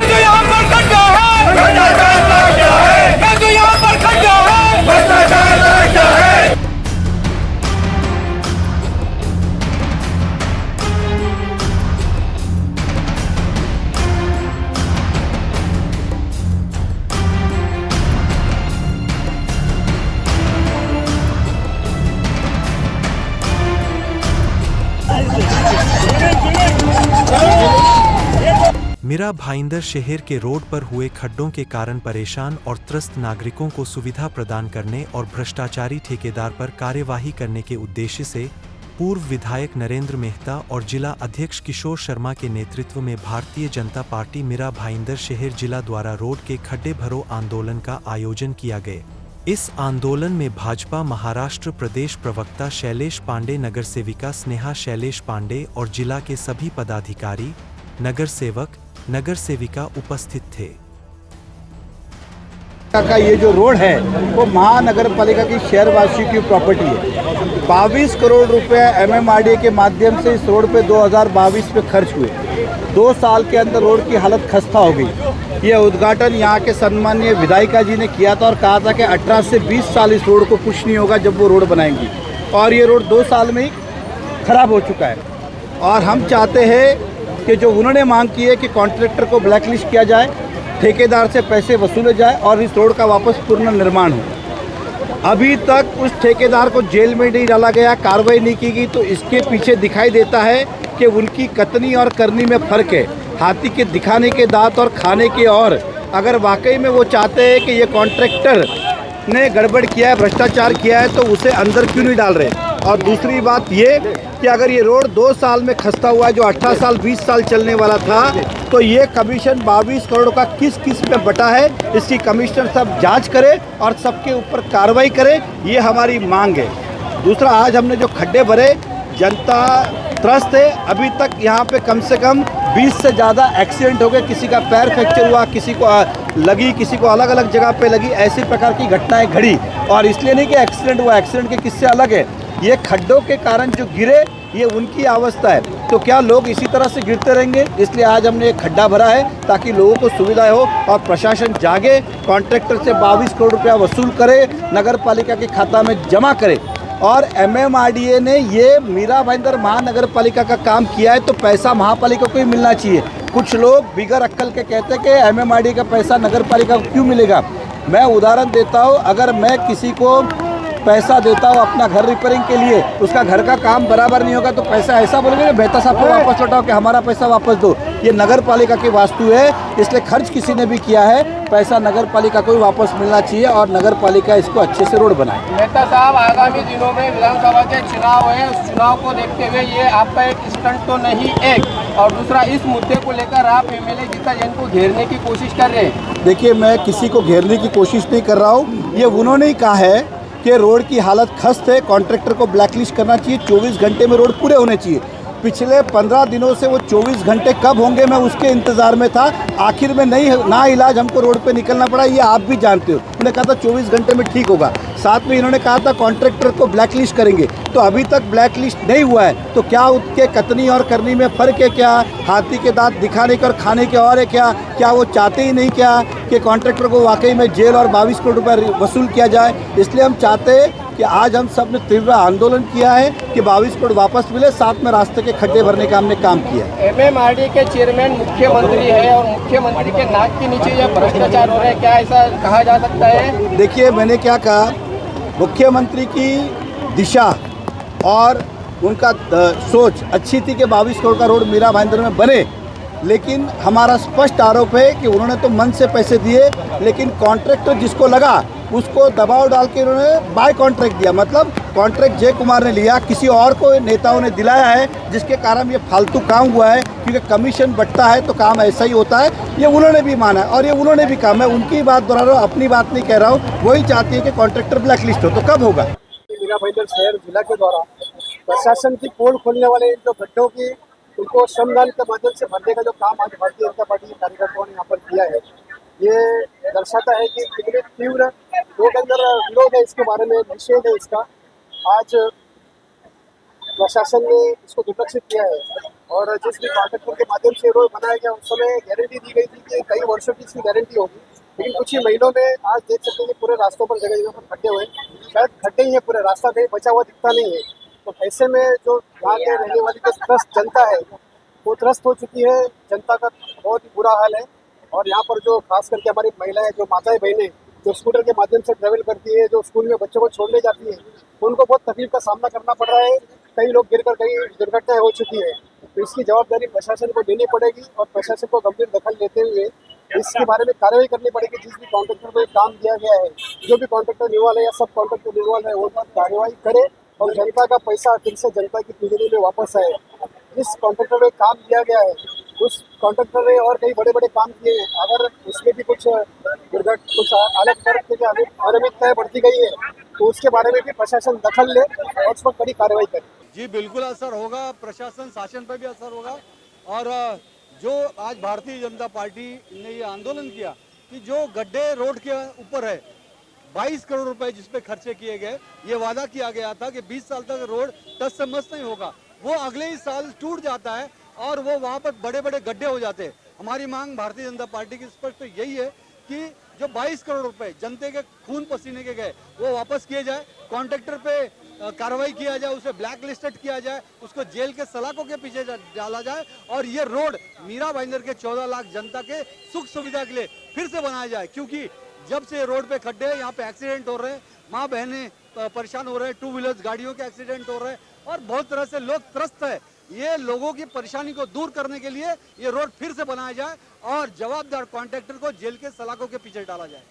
जो यहाँ पर खड्डा है, भ्रष्टाचार क्या है? जो यहाँ पर खड्डा है, भ्रष्टाचार क्या है? मीरा भाईंदर शहर के रोड पर हुए खड्डों के कारण परेशान और त्रस्त नागरिकों को सुविधा प्रदान करने और भ्रष्टाचारी ठेकेदार पर कार्यवाही करने के उद्देश्य से पूर्व विधायक नरेंद्र मेहता और जिला अध्यक्ष किशोर शर्मा के नेतृत्व में भारतीय जनता पार्टी मीरा भाईंदर शहर जिला द्वारा रोड के खड्डे भरो आंदोलन का आयोजन किया गया। इस आंदोलन में भाजपा महाराष्ट्र प्रदेश प्रवक्ता शैलेश पांडे, नगर सेविका स्नेहा शैलेश पांडे और जिला के सभी पदाधिकारी, नगर सेवक, नगर सेविका उपस्थित थे। का ये जो रोड है वो महानगर पालिका की शहरवासी की प्रॉपर्टी है। 22 करोड़ रुपए MMRDA के माध्यम से इस रोड पे 2022 में खर्च हुए। 2 साल के अंदर रोड की हालत खस्ता हो गई। ये उद्घाटन यहाँ के सम्माननीय विधायिका जी ने किया था और कहा था कि 18 से 20 साल इस रोड को कुछ नहीं होगा जब वो रोड बनाएंगी, और ये रोड 2 साल में ही खराब हो चुका है। और हम चाहते हैं कि जो उन्होंने मांग की है कि कॉन्ट्रैक्टर को ब्लैकलिस्ट किया जाए, ठेकेदार से पैसे वसूले जाए और इस रोड का वापस पुनर्निर्माण हो। अभी तक उस ठेकेदार को जेल में नहीं डाला गया, कार्रवाई नहीं की गई, तो इसके पीछे दिखाई देता है कि उनकी कतनी और करनी में फ़र्क है। हाथी के दिखाने के दांत और खाने के और। अगर वाकई में वो चाहते हैं कि ये कॉन्ट्रैक्टर ने गड़बड़ किया है, भ्रष्टाचार किया है, तो उसे अंदर क्यों नहीं डाल रहे। और दूसरी बात ये कि अगर ये रोड 2 साल में खस्ता हुआ है, जो 18 साल 20 साल चलने वाला था, तो ये कमीशन 22 करोड़ का किस किस में बटा है, इसकी कमिश्नर साहब जांच करे और सबके ऊपर कार्रवाई करे, ये हमारी मांग है। दूसरा, आज हमने जो खड्डे भरे, जनता त्रस्त है। अभी तक यहाँ पे कम से कम 20 से ज़्यादा एक्सीडेंट हो गए। किसी का पैर फ्रैक्चर हुआ, किसी को लगी, किसी को अलग अलग जगह पे लगी, ऐसी प्रकार की घटनाएं घड़ी। और इसलिए नहीं कि एक्सीडेंट हुआ, एक्सीडेंट के किस्से अलग है, ये खड्डों के कारण जो गिरे ये उनकी अवस्था है। तो क्या लोग इसी तरह से गिरते रहेंगे? इसलिए आज हमने एक खड्डा भरा है ताकि लोगों को सुविधा हो और प्रशासन जागे, कॉन्ट्रैक्टर से 22 करोड़ रुपया वसूल करे, नगर पालिका के खाता में जमा करे। और MMRDA ने ये मीरा भाईंदर महानगर पालिका का काम किया है, तो पैसा महापालिका को ही मिलना चाहिए। कुछ लोग बिगर अक्कल के कहते हैं कि MMRDA का पैसा नगर पालिका को क्यों मिलेगा। मैं उदाहरण देता हूँ, अगर मैं किसी को पैसा देता हूँ अपना घर रिपेयरिंग के लिए, उसका घर का काम बराबर नहीं होगा तो पैसा ऐसा बोलेंगे बेहतर साहब को वापस लौटाओ कि हमारा पैसा वापस दो। ये नगर पालिका की वास्तु है, इसलिए खर्च किसी ने भी किया है, पैसा नगर पालिका को ही वापस मिलना चाहिए और नगर पालिका इसको अच्छे से रोड बनाए। मेहता साहब, आगामी दिनों में विधानसभा के चुनाव है, उस चुनाव को देखते हुए ये आपका एक स्टंट तो नहीं, एक और दूसरा, इस मुद्दे को लेकर आप MLA गीता जैन को घेरने की कोशिश कर रहे हैं। देखिए, मैं किसी को घेरने की कोशिश नहीं कर रहा हूँ। ये उन्होंने ही कहा है कि रोड की हालत खस्त है, कॉन्ट्रैक्टर को ब्लैकलिस्ट करना चाहिए, 24 घंटे में रोड पूरे होने चाहिए। पिछले 15 दिनों से वो 24 घंटे कब होंगे मैं उसके इंतज़ार में था। आखिर में नहीं ना इलाज हमको रोड पे निकलना पड़ा, ये आप भी जानते हो। उन्होंने कहा था 24 घंटे में ठीक होगा। साथ में इन्होंने कहा था कॉन्ट्रैक्टर को ब्लैकलिस्ट करेंगे, तो अभी तक ब्लैकलिस्ट नहीं हुआ है। तो क्या उसके कतनी और करनी में फ़र्क है? क्या हाथी के दांत दिखाने के और खाने के और है? क्या वो चाहते ही नहीं क्या कि कॉन्ट्रैक्टर को वाकई में जेल और 22 करोड़ रुपये वसूल किया जाए? इसलिए हम चाहते हैं कि आज हम सब ने तीव्र आंदोलन किया है कि 22 करोड़ वापस मिले, साथ में रास्ते के खड्डे भरने का हमने काम किया है। MMRDA के चेयरमैन मुख्यमंत्री है और मुख्यमंत्री के नाक के नीचे यह भ्रष्टाचार हो रहा है, क्या ऐसा कहा जा सकता है? देखिए, मैंने क्या कहा, मुख्यमंत्री की दिशा और उनका सोच अच्छी थी कि 22 करोड़ का रोड मीरा भाईंदर में बने, लेकिन हमारा स्पष्ट आरोप है कि उन्होंने तो मन से पैसे दिए, लेकिन कॉन्ट्रैक्टर जिसको लगा उसको दबाव डाल के उन्होंने बाय कॉन्ट्रैक्ट दिया। मतलब कॉन्ट्रैक्ट जय कुमार ने लिया, किसी और को नेताओं ने दिलाया है, जिसके कारण ये फालतू काम हुआ है। क्योंकि कमीशन बटता है तो काम ऐसा ही होता है, ये उन्होंने भी माना और ये उन्होंने भी कहा। मैं उनकी बात दोहरा रहा हूँ, अपनी बात नहीं कह रहा हूँ। वही चाहती है कि कॉन्ट्रैक्टर ब्लैकलिस्ट हो, तो कब होगा? मीरा भाईंदर शहर जिला के द्वारा प्रशासन की पोल खोलने वाले जो गड्ढों की उनको श्रमदान के माध्यम से भरने का जो काम आज भारतीय जनता पार्टी के कार्यकर्ताओं ने यहाँ पर किया है, ये दर्शाता है कि कितने तीव्र लोग अंदर विरोध है, इसके बारे में निषेध है इसका। आज प्रशासन ने इसको दुर्लक्षित किया है और जिस भी कॉन्ट्रैक्टर के माध्यम से रोड बनाया गया उस समय गारंटी दी गई थी कि कई वर्षों की इसकी गारंटी होगी, लेकिन कुछ ही महीनों में आज देख सकते हैं कि पूरे रास्तों पर जगह जगह पर खड्डे हुए, शायद खड्डे ही है, पूरे रास्ता कहीं बचा हुआ दिखता नहीं है। तो ऐसे में जो यहाँ के रहने वाली जो त्रस्त जनता है वो त्रस्त हो चुकी है, जनता का बहुत ही बुरा हाल है। और यहाँ पर जो खास करके हमारी महिलाएं, जो माताएं बहनें जो स्कूटर के माध्यम से ट्रैवल करती है, जो स्कूल में बच्चों को छोड़ने जाती है, उनको बहुत तकलीफ का सामना करना पड़ रहा है। कई लोग गिरकर कई दुर्घटनाएं हो चुकी है, तो इसकी जवाबदारी प्रशासन को लेनी पड़ेगी और प्रशासन को गंभीर दखल लेते हुए इसके बारे में कार्रवाई करनी पड़ेगी। जिस भी कॉन्ट्रैक्टर को काम दिया गया है, जो भी कॉन्ट्रैक्टर इन्वॉल्व है या सब कॉन्ट्रैक्टर इन्वॉल्व है, वो पर कार्रवाई करे और जनता का पैसा फिर से जनता की तिजोरी में वापस आए। जिस कॉन्ट्रैक्टर को काम दिया गया है उस कॉन्ट्रैक्टर ने और कई बड़े बड़े काम किए हैं, अगर उसमें भी कुछ अलग तरह की अनियमितताएं बढ़ती गई है तो उसके बारे में भी प्रशासन दखल ले और उस पर कड़ी कार्रवाई करे। जी बिल्कुल असर होगा, प्रशासन शासन पर भी असर होगा। और जो आज भारतीय जनता पार्टी ने ये आंदोलन किया कि जो गड्ढे रोड के ऊपर है, 22 करोड़ रुपए जिस पे खर्चे किए गए, ये वादा किया गया था कि 20 साल तक रोड टस से मस नहीं होगा, वो अगले ही साल टूट जाता है और वो वहाँ पर बड़े बड़े गड्ढे हो जाते हैं। हमारी मांग भारतीय जनता पार्टी की स्पष्ट यही है कि जो 22 करोड़ रुपए जनता के खून पसीने के गए वो वापस किए जाए, कॉन्ट्रैक्टर पे कार्रवाई किया जाए, उसे ब्लैक लिस्टेड किया जाए, उसको जेल के सलाखों के पीछे डाला जाए और ये रोड मीरा भाईंदर के 14 लाख जनता के सुख सुविधा के लिए फिर से बनाया जाए। क्योंकि जब से रोड पे खड्डे हैं, यहाँ पे एक्सीडेंट हो रहे हैं, माँ बहनें परेशान हो रहे हैं, 2 व्हीलर्स गाड़ियों के एक्सीडेंट हो रहे हैं और बहुत तरह से लोग त्रस्त है। ये लोगों की परेशानी को दूर करने के लिए ये रोड फिर से बनाया जाए और जवाबदार कॉन्ट्रैक्टर को जेल के सलाखों के पीछे डाला जाए।